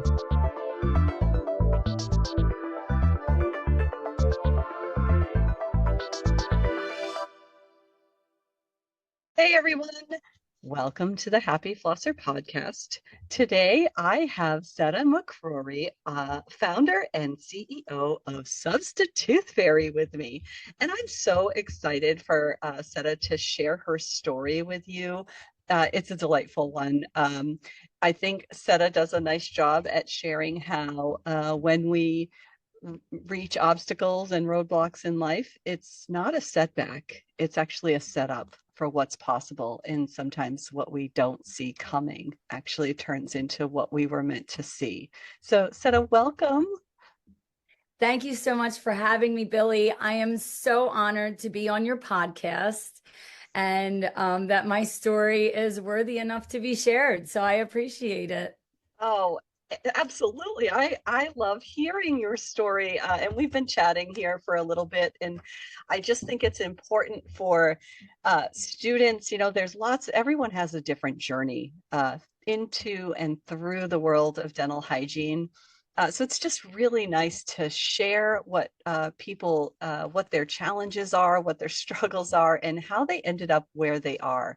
Hey everyone, welcome to the Happy Flosser podcast. Today I have Seta MacCrory, founder and CEO of Substitute Fairy with me. And I'm so excited for Seta to share her story with you. It's a delightful one. I think Seta does a nice job at sharing how when we reach obstacles and roadblocks in life, it's not a setback. It's actually a setup for what's possible. And sometimes what we don't see coming actually turns into what we were meant to see. So, Seta, welcome. Thank you so much for having me, Billy. I am so honored to be on your podcast and that my story is worthy enough to be shared. So I appreciate it. Oh, absolutely. I love hearing your story. And we've been chatting here for a little bit. And I just think it's important for students. You know, everyone has a different journey into and through the world of dental hygiene. So it's just really nice to share what what their challenges are, what their struggles are, and how they ended up where they are.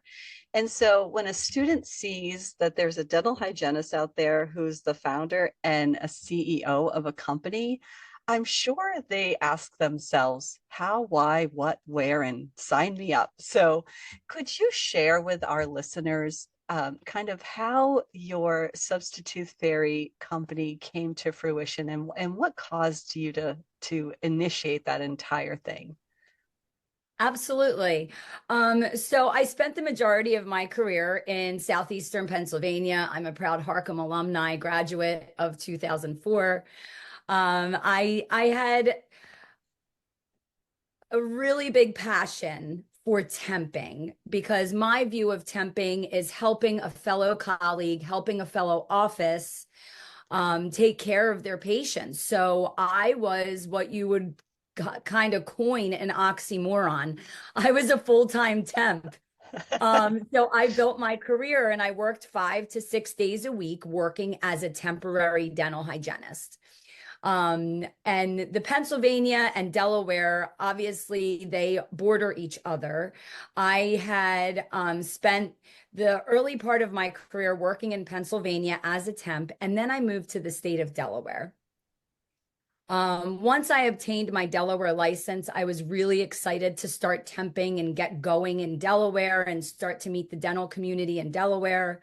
And so when a student sees that there's a dental hygienist out there who's the founder and a CEO of a company, I'm sure they ask themselves how, why, what, where, and sign me up. So could you share with our listeners kind of how your Substitute Fairy company came to fruition and what caused you to initiate that entire thing? Absolutely. So I spent the majority of my career in Southeastern Pennsylvania. I'm a proud Harcum alumni, graduate of 2004. I had a really big passion for temping because my view of temping is helping a fellow colleague, helping a fellow office take care of their patients. So I was what you would kind of coin an oxymoron. I was a full-time temp. So I built my career and I worked 5 to 6 days a week working as a temporary dental hygienist. And the Pennsylvania and Delaware, obviously, they border each other. I had spent the early part of my career working in Pennsylvania as a temp, and then I moved to the state of Delaware. Once I obtained my Delaware license, I was really excited to start temping and get going in Delaware and start to meet the dental community in Delaware.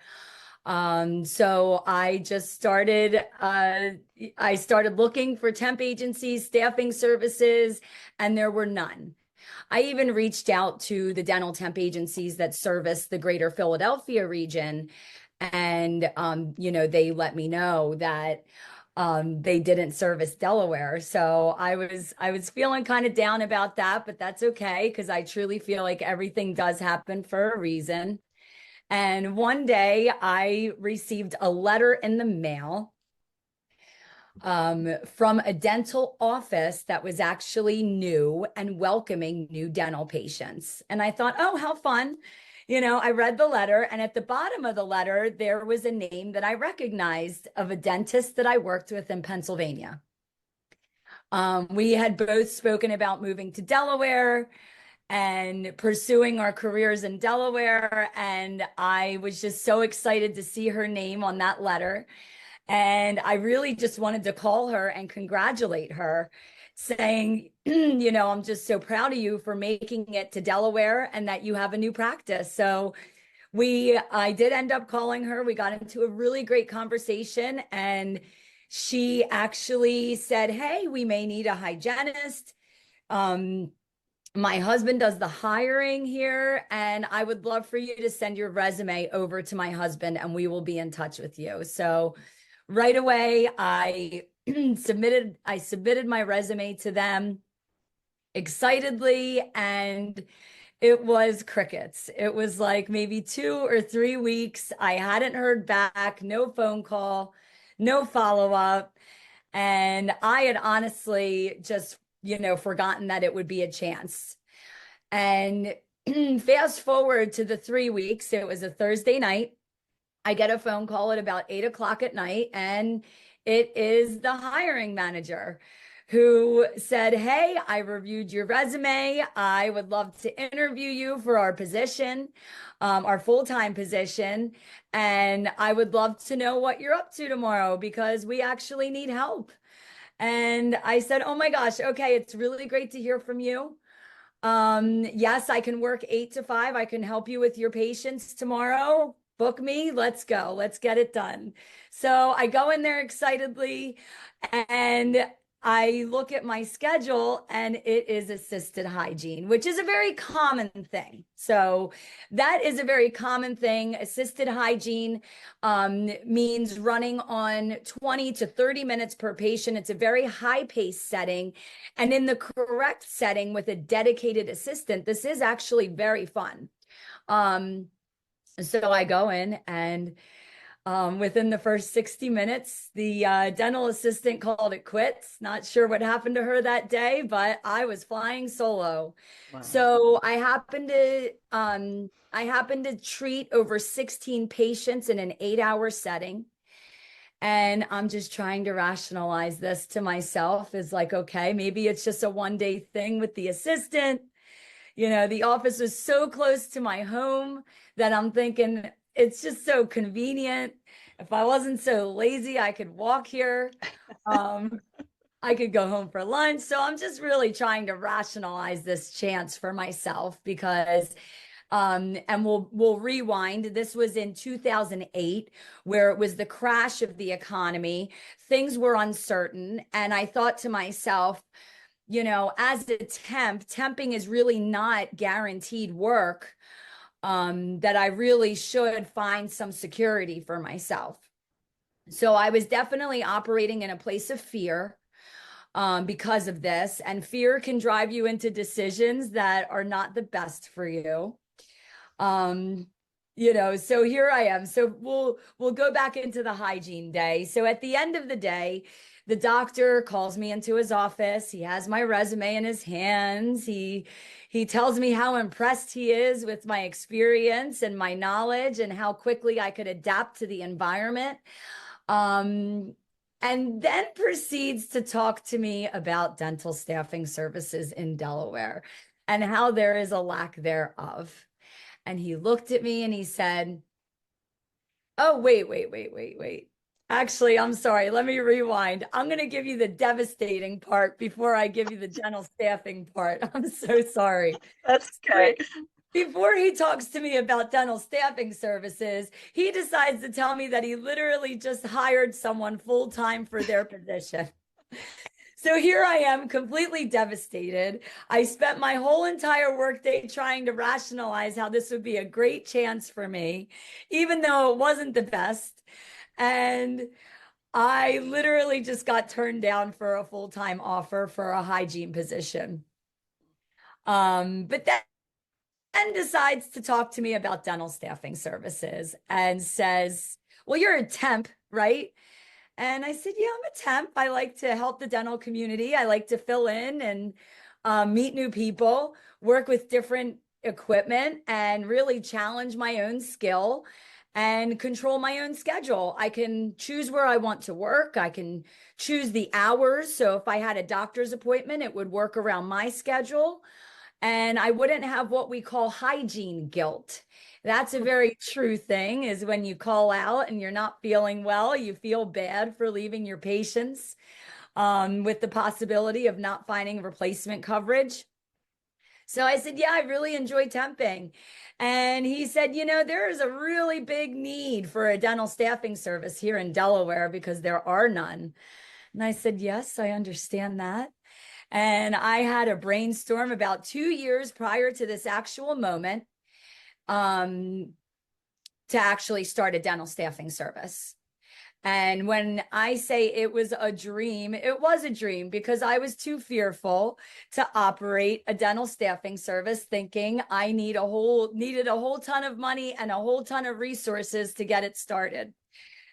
So I just started, I started looking for temp agencies, staffing services, and there were none. I even reached out to the dental temp agencies that service the greater Philadelphia region. And, they let me know that they didn't service Delaware. So I was feeling kind of down about that, but that's okay because I truly feel like everything does happen for a reason. And one day I received a letter in the mail from a dental office that was actually new and welcoming new dental patients. And I thought, oh, how fun. I read the letter, and at the bottom of the letter, there was a name that I recognized of a dentist that I worked with in Pennsylvania. We had both spoken about moving to Delaware and pursuing our careers in Delaware. And I was just so excited to see her name on that letter. And I really just wanted to call her and congratulate her, saying, I'm just so proud of you for making it to Delaware and that you have a new practice. So I did end up calling her. We got into a really great conversation, and she actually said, hey, we may need a hygienist. My husband does the hiring here, and I would love for you to send your resume over to my husband and we will be in touch with you. So right away, I submitted my resume to them excitedly, and it was crickets. It was like maybe 2 or 3 weeks. I hadn't heard back, no phone call, no follow-up. And I had honestly just forgotten that it would be a chance. And fast forward to the 3 weeks, it was a Thursday night. I get a phone call at about 8 o'clock at night, and It is the hiring manager who said, "Hey, I reviewed your resume. I would love to interview you for our position, our full-time position. And I would love to know what you're up to tomorrow because we actually need help." And I said, "Oh my gosh, okay, it's really great to hear from you. Yes, I can work 8 to 5. I can help you with your patients tomorrow. Book me. Let's go. Let's get it done." So I go in there excitedly and I look at my schedule and it is assisted hygiene, which is a very common thing. So that is a very common thing. Assisted hygiene means running on 20 to 30 minutes per patient. It's a very high paced setting. And in the correct setting with a dedicated assistant, this is actually very fun. So I go in and within the first 60 minutes, the dental assistant called it quits. Not sure what happened to her that day, but I was flying solo. Wow. So I happened to treat over 16 patients in an 8-hour setting. And I'm just trying to rationalize this to myself is like, okay, maybe it's just a one-day thing with the assistant. The office was so close to my home that I'm thinking it's just so convenient. If I wasn't so lazy, I could walk here. I could go home for lunch. So I'm just really trying to rationalize this chance for myself because and we'll rewind. This was in 2008, where it was the crash of the economy. Things were uncertain. And I thought to myself, as a temping is really not guaranteed work, that I really should find some security for myself. So I was definitely operating in a place of fear because of this. And fear can drive you into decisions that are not the best for you. So here I am. So we'll go back into the hygiene day. So at the end of the day, the doctor calls me into his office. He has my resume in his hands. He tells me how impressed he is with my experience and my knowledge and how quickly I could adapt to the environment. And then proceeds to talk to me about dental staffing services in Delaware and how there is a lack thereof. And he looked at me and he said, "Oh, wait. Actually, I'm sorry. Let me rewind. I'm going to give you the devastating part before I give you the dental staffing part. I'm so sorry." That's okay. Before he talks to me about dental staffing services, he decides to tell me that he literally just hired someone full-time for their position. So here I am, completely devastated. I spent my whole entire workday trying to rationalize how this would be a great chance for me, even though it wasn't the best. And I literally just got turned down for a full-time offer for a hygiene position. But then decides to talk to me about dental staffing services and says, "Well, you're a temp, right?" And I said, "Yeah, I'm a temp. I like to help the dental community. I like to fill in and meet new people, work with different equipment, and really challenge my own skill and control my own schedule. I can choose where I want to work. I can choose the hours. So if I had a doctor's appointment, it would work around my schedule. And I wouldn't have what we call hygiene guilt. That's a very true thing, is when you call out and you're not feeling well, you feel bad for leaving your patients with the possibility of not finding replacement coverage." So I said, "Yeah, I really enjoy temping." And he said, "There is a really big need for a dental staffing service here in Delaware because there are none." And I said, "Yes, I understand that." And I had a brainstorm about 2 years prior to this actual moment to actually start a dental staffing service. And when I say it was a dream, it was a dream because I was too fearful to operate a dental staffing service, thinking I needed a whole ton of money and a whole ton of resources to get it started.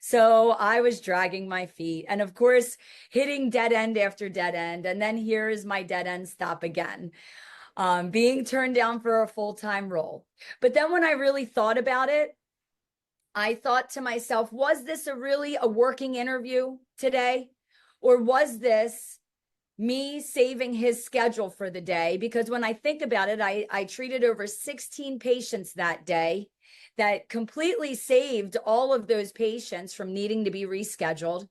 So I was dragging my feet and, of course, hitting dead end after dead end. And then here is my dead end stop again, being turned down for a full-time role. But then when I really thought about it, I thought to myself, was this a working interview today? Or was this me saving his schedule for the day? Because when I think about it, I treated over 16 patients that day. That completely saved all of those patients from needing to be rescheduled.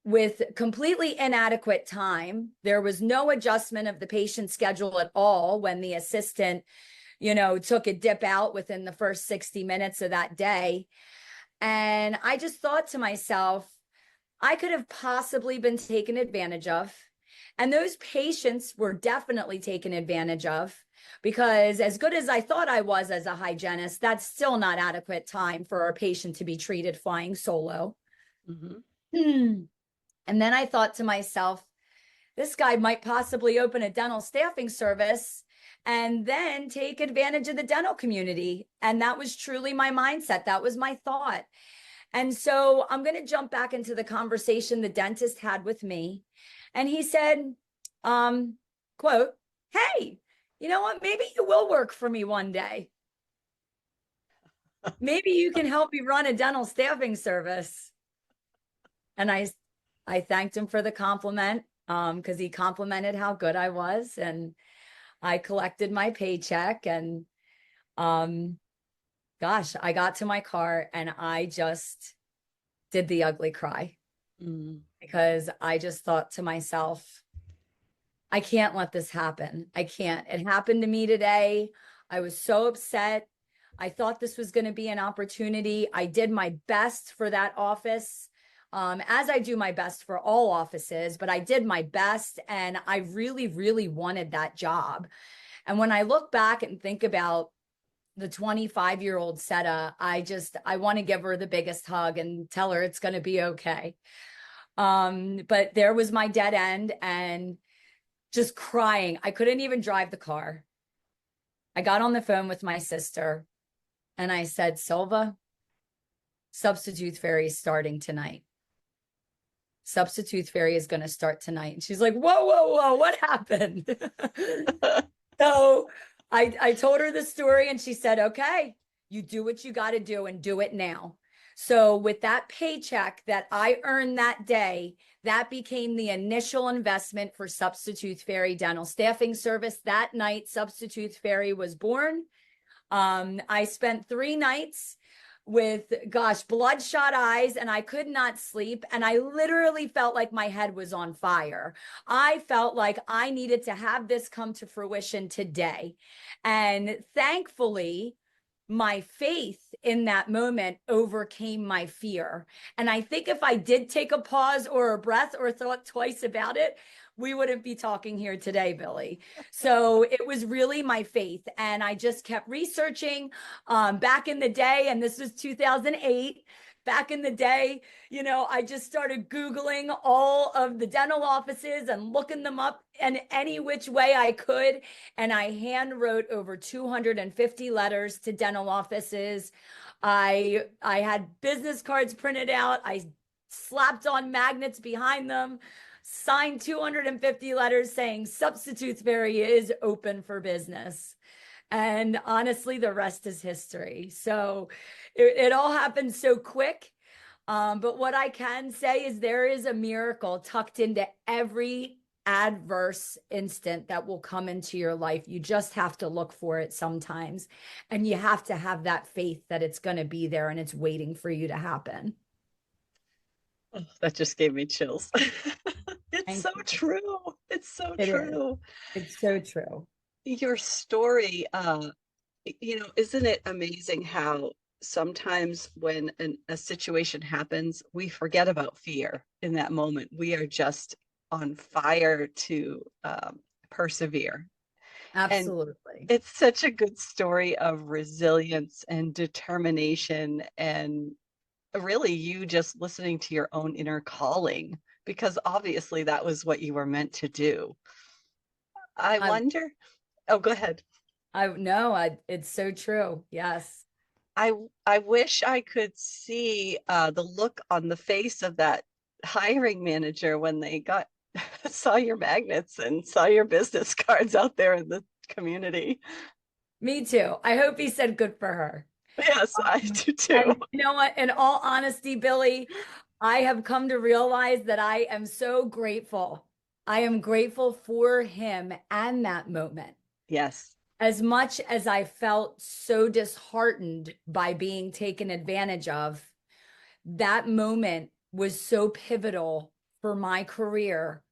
With completely inadequate time. There was no adjustment of the patient's schedule at all when the assistant, took a dip out within the first 60 minutes of that day. And I just thought to myself, I could have possibly been taken advantage of. And those patients were definitely taken advantage of, because as good as I thought I was as a hygienist, that's still not adequate time for a patient to be treated flying solo. Mm-hmm. And then I thought to myself, this guy might possibly open a dental staffing service and then take advantage of the dental community. And that was truly my mindset. That was my thought. And so I'm going to jump back into the conversation the dentist had with me. And he said, quote, "Hey, you know what? Maybe you will work for me one day. Maybe you can help me run a dental staffing service." And I thanked him for the compliment, because he complimented how good I was. And I collected my paycheck, and gosh, I got to my car and I just did the ugly cry, because I just thought to myself, I can't let this happen. I can't. It happened to me today. I was so upset. I thought this was going to be an opportunity. I did my best for that office, as I do my best for all offices, but I did my best, and I really, really wanted that job. And when I look back and think about the 25-year-old Seta, I want to give her the biggest hug and tell her it's going to be okay. But there was my dead end, and just crying. I couldn't even drive the car. I got on the phone with my sister and I said, "Silva, substitute fairy is starting tonight. Substitute fairy is going to start tonight." And she's like, "Whoa, whoa, whoa, what happened?" So I told her the story, and she said, "Okay, you do what you got to do, and do it now." So with that paycheck that I earned that day, that became the initial investment for Substitute Fairy Dental Staffing Service. That night, Substitute Fairy was born. I spent 3 nights with, bloodshot eyes, and I could not sleep. And I literally felt like my head was on fire. I felt like I needed to have this come to fruition today. And thankfully, my faith in that moment overcame my fear. And I think if I did take a pause or a breath or thought twice about it, we wouldn't be talking here today, Billy. So it was really my faith. And I just kept researching back in the day, and this was 2008. Back in the day, I just started Googling all of the dental offices and looking them up in any which way I could. And I hand wrote over 250 letters to dental offices. I had business cards printed out. I slapped on magnets behind them, signed 250 letters saying Substitute Fairy is open for business. And honestly, the rest is history. So it all happened so quick. But what I can say is there is a miracle tucked into every adverse instant that will come into your life. You just have to look for it sometimes. And you have to have that faith that it's going to be there and it's waiting for you to happen. Oh, that just gave me chills. It's so true. It's so true. It's so true. Your story, isn't it amazing how sometimes when a situation happens, we forget about fear in that moment. We are just on fire to persevere. Absolutely. And it's such a good story of resilience and determination, and really you just listening to your own inner calling, because obviously that was what you were meant to do. I wonder. Oh, go ahead. It's so true. Yes. I wish I could see the look on the face of that hiring manager when they saw your magnets and saw your business cards out there in the community. Me too. I hope he said good for her. Yes, I do too. And you know what? In all honesty, Billy, I have come to realize that I am so grateful. I am grateful for him and that moment. Yes. As much as I felt so disheartened by being taken advantage of, that moment was so pivotal for my career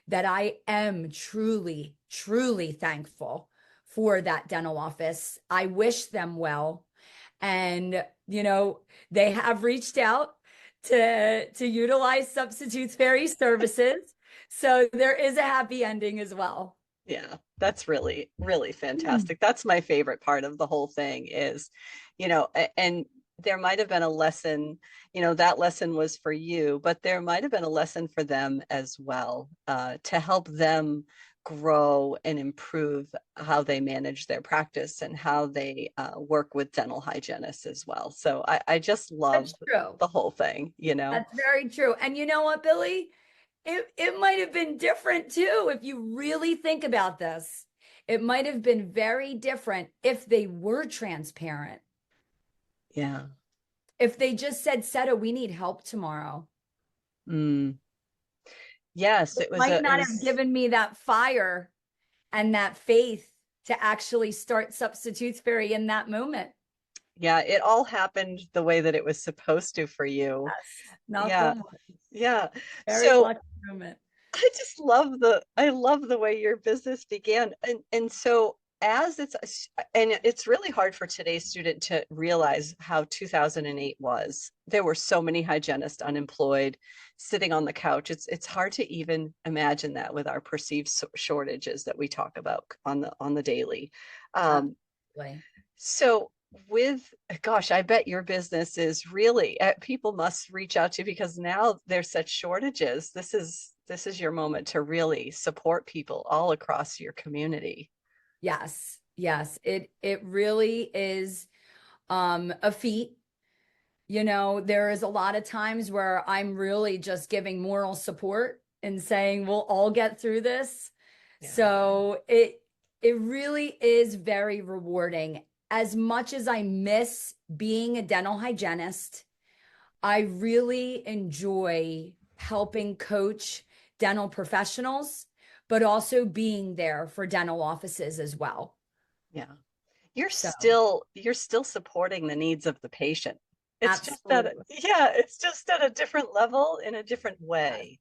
that I am truly, truly thankful for that dental office. I wish them well. And, they have reached out to utilize Substitutes Ferry services. So there is a happy ending as well. Yeah, that's really, really Mm. fantastic. That's my favorite part of the whole thing is, and there might have been a lesson, that lesson was for you, but there might have been a lesson for them as well, to help them grow and improve how they manage their practice and how they work with dental hygienists as well. So I just love That's true. the whole thing. That's very true. And you know what, Billy? It might have been different too if you really think about this. It might have been very different if they were transparent. Yeah. If they just said, Seta, we need help tomorrow. Mm. Yes, It it was might a, it not have was given me that fire and that faith to actually start Substitutes Ferry in that moment. Yeah, it all happened the way that it was supposed to for you. Yes. Knock Yeah, on wood. yeah. Very So lucky moment. I love the way your business began. And so it's really hard for today's student to realize how 2008 was. There were so many hygienists unemployed, sitting on the couch. It's hard to even imagine that with our perceived shortages that we talk about on the daily. Um, Absolutely. so with gosh, I bet your business is really people must reach out to you because now there's such shortages. This is your moment to really support people all across your community. Yes. Yes. It really is a feat. There is a lot of times where I'm really just giving moral support and saying we'll all get through this. Yeah. So it really is very rewarding. As much as I miss being a dental hygienist, I really enjoy helping coach dental professionals, but also being there for dental offices as well. Yeah. You're So, still you're still supporting the needs of the patient. absolutely. It's just at a different level in a different way.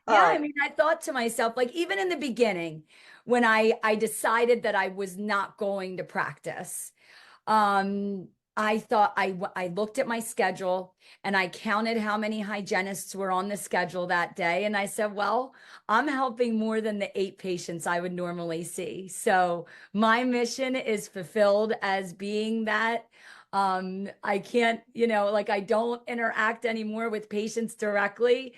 Yeah, I Um, mean, I thought to myself, like even in the beginning, when I decided that I was not going to practice, I thought I looked at my schedule and I counted how many hygienists were on the schedule that day, and I said, well, I'm helping more than the 8 patients I would normally see. So my mission is fulfilled as being that. I can't, like I don't interact anymore with patients directly,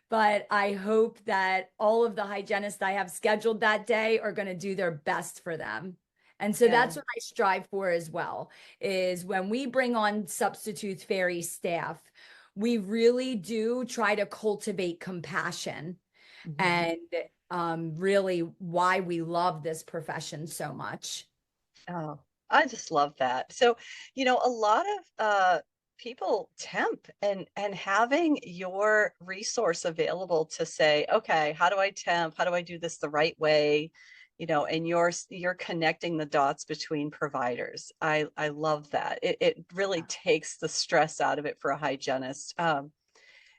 but I hope that all of the hygienists I have scheduled that day are going to do their best for them. And so yeah. that's what I strive for as well, is when we bring on Substitutes Ferry staff, we really do try to cultivate compassion Mhm. and really why we love this profession so much. Oh, I just love that. So, a lot of people temp and having your resource available to say, okay, how do I temp? How do I do this the right way? And you're connecting the dots between providers. I love that. It really takes the stress out of it for a hygienist.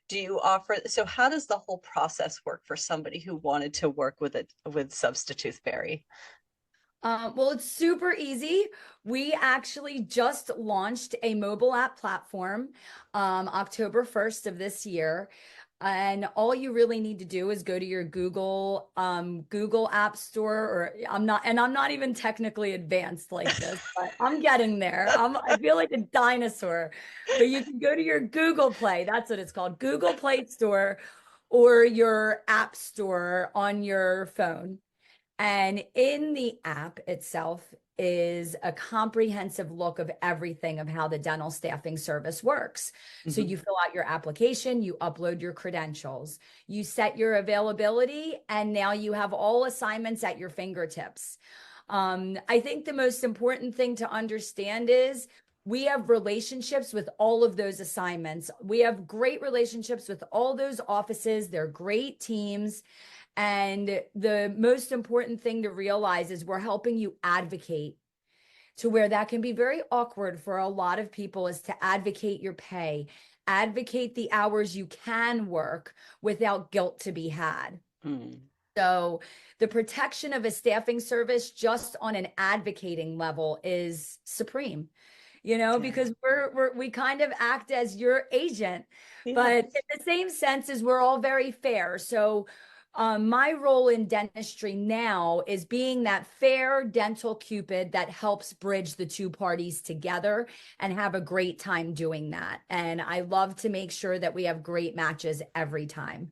Do you offer, so how does the whole process work for somebody who wanted to work with Substitute Berry? Well, it's super easy. We actually just launched a mobile app platform October 1st of this year. And all you really need to do is go to your Google App Store, or I'm not even technically advanced like this, but I'm getting there. I feel like a dinosaur. But you can go to your Google Play, that's what it's called, Google Play Store, or your App Store on your phone. And in the app itself is a comprehensive look of everything of how the dental staffing service works. So Mhm. you fill out your application, you upload your credentials, you set your availability, and now you have all assignments at your fingertips. I think the most important thing to understand is we have relationships with all of those assignments. We have great relationships with all those offices. They're great teams. And the most important thing to realize is we're helping you advocate, to where that can be very awkward for a lot of people, is to advocate your pay, advocate the hours you can work without guilt to be had. Mm. So the protection of a staffing service just on an advocating level is supreme, because we kind of act as your agent, but in the same sense as we're all very fair. So my role in dentistry now is being that fair dental cupid that helps bridge the two parties together and have a great time doing that. And I love to make sure that we have great matches every time.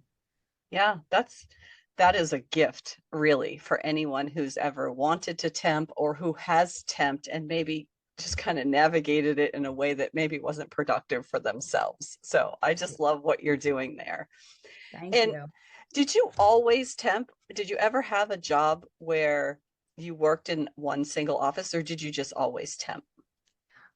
Yeah, that is a gift, really, for anyone who's ever wanted to temp or who has temped and maybe just kind of navigated it in a way that maybe wasn't productive for themselves. So I just love what you're doing there. Thank And you. did you always temp? Did you ever have a job where you worked in one single office, or did you just always temp?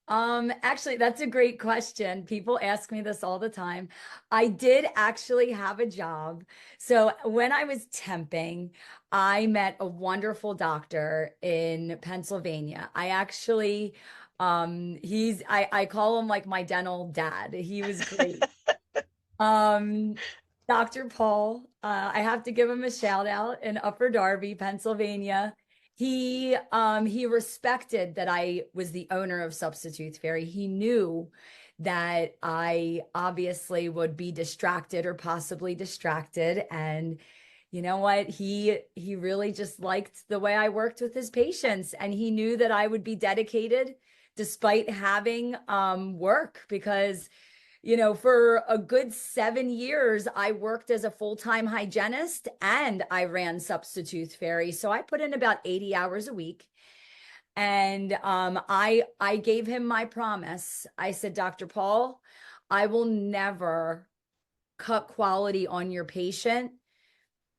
Actually, that's a great question. People ask me this all the time. I did actually have a job. So when I was temping, I met a wonderful doctor in Pennsylvania. I actually, I call him like my dental dad. He was great. Um, Dr. Paul, I have to give him a shout out in Upper Darby, Pennsylvania. He respected that I was the owner of Substitute Fairy. He knew that I obviously would be distracted or possibly distracted. And you know what? He really just liked the way I worked with his patients, and he knew that I would be dedicated despite having work, because for a good 7 years, I worked as a full-time hygienist and I ran Substitute Fairy. So I put in about 80 hours a week. And I gave him my promise. I said, Dr. Paul, I will never cut quality on your patient,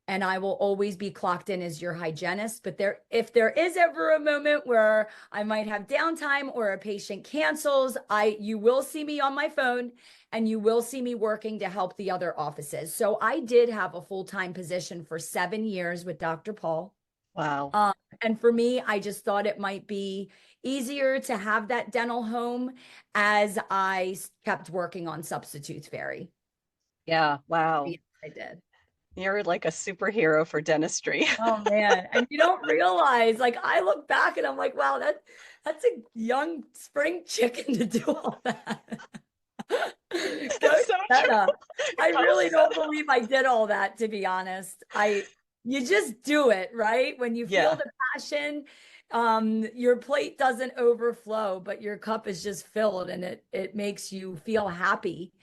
and I will always be clocked in as your hygienist. But if there is ever a moment where I might have downtime or a patient cancels, you will see me on my phone, and you will see me working to help the other offices. So I did have a full-time position for 7 years with Dr. Paul. Wow. And for me, I just thought it might be easier to have that dental home as I kept working on Substitute Fairy. Yeah, wow. Yes, I did. You're like a superhero for dentistry. Oh man. And you don't realize, like, I look back and I'm like, wow, that's a young spring chicken to do all that. Go It's so set true. up. I Go really don't set up. believe I did all that, to be honest. You just do it, right? When you feel Yeah. the passion, your plate doesn't overflow, but your cup is just filled, and it makes you feel happy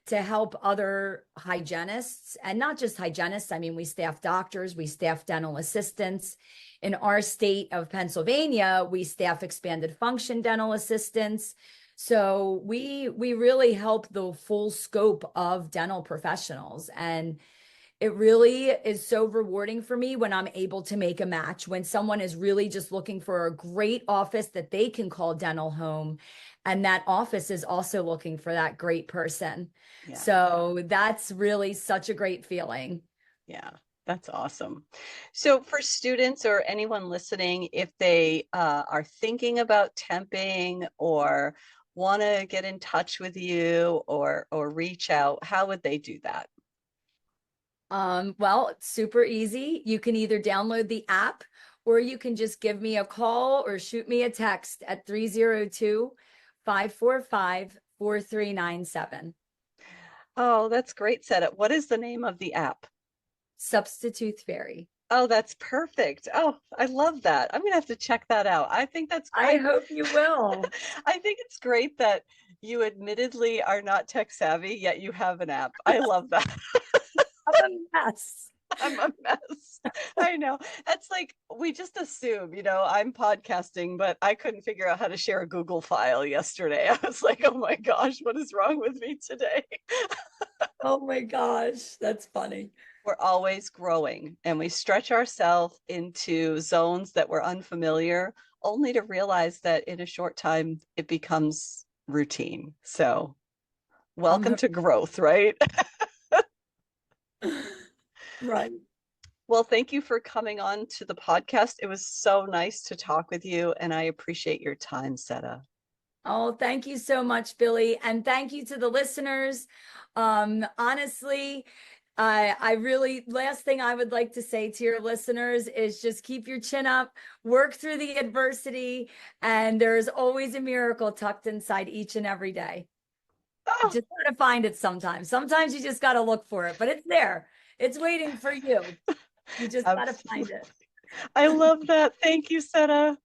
to help other hygienists, and not just hygienists. I mean, we staff doctors, we staff dental assistants. In our state of Pennsylvania, we staff expanded function dental assistants. So we really help the full scope of dental professionals. And it really is so rewarding for me when I'm able to make a match, when someone is really just looking for a great office that they can call dental home, and that office is also looking for that great person. Yeah. So that's really such a great feeling. Yeah. That's awesome. So for students or anyone listening, if they are thinking about temping or want to get in touch with you or reach out, how would they do that? Well, it's super easy. You can either download the app, or you can just give me a call or shoot me a text at 302-545-4397. Oh, that's great setup. What is the name of the app? Substitute Fairy. Oh, that's perfect. Oh, I love that. I'm gonna have to check that out. I think that's I hope you will. I think it's great that you admittedly are not tech savvy, yet you have an app. I love that. I'm a mess. I'm a mess. I know. That's like we just assume, I'm podcasting, but I couldn't figure out how to share a Google file yesterday. I was like, oh my gosh, what is wrong with me today? Oh my gosh, that's funny. We're always growing and we stretch ourselves into zones that we're unfamiliar, only to realize that in a short time it becomes routine. So I'm welcome to growth, right? right. Well, thank you for coming on to the podcast. It was so nice to talk with you, and I appreciate your time, Seta. Oh, thank you so much, Billy. And thank you to the listeners. Honestly, I really, last thing I would like to say to your listeners is just keep your chin up, work through the adversity, and there's always a miracle tucked inside each and every day. You Oh, just got to find it sometimes. Sometimes you just got to look for it, but it's there. It's waiting for you. You just got to find absolutely. it. I love that. Thank you, Seta.